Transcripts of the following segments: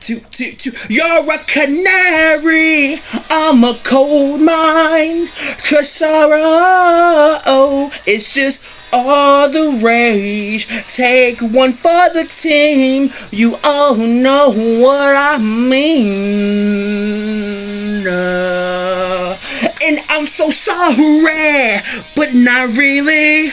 You're a canary, I'm a cold mine. 'Cause sorrow is just all the rage. Take one for the team, you all know what I mean. And I'm so sorry, but not really.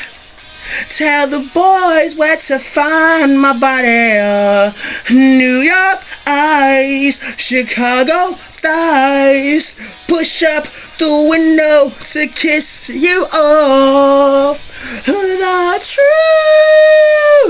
Tell the boys where to find my body. New York eyes, Chicago thighs. Push up the window to kiss you off. The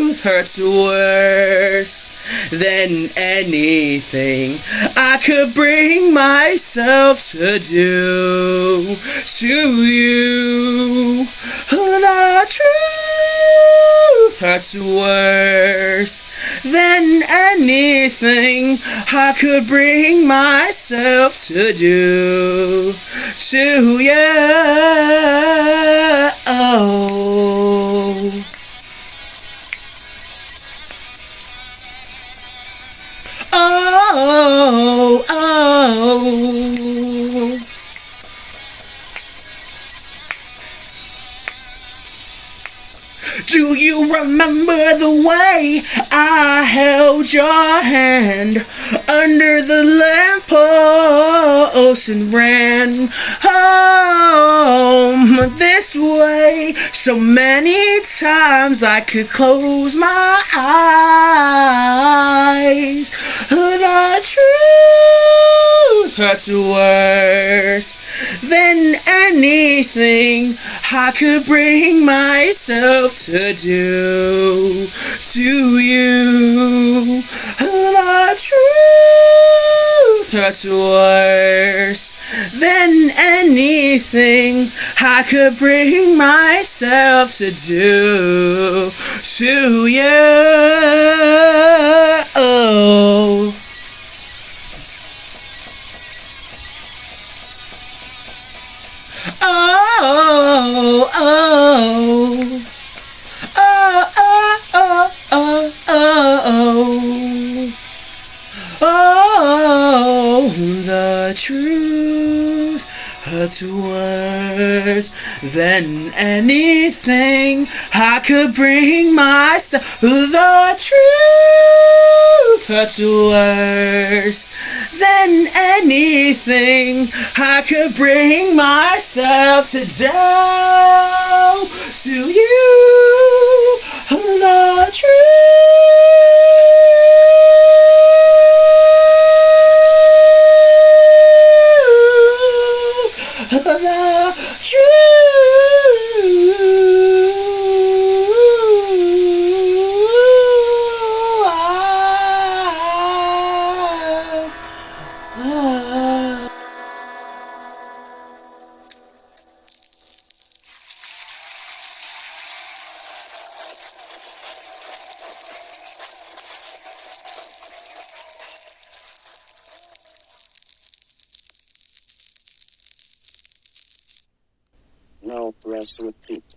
truth hurts worse than anything I could bring myself to do to you. The truth hurts worse than anything I could bring myself to do to you. Oh, oh. Do you remember the way I held your hand under the lamppost and ran home this way? So many times I could close my eyes. The truth hurts worse than anything I could bring myself to do to you. The truth hurts worse than anything I could bring myself to do to you. Oh. Oh, oh, oh, oh, oh, oh, oh, oh, the truth hurts worse than anything I could bring myself. The truth hurts worse than anything I could bring myself to do to you. The truth, the truth. Now press repeat.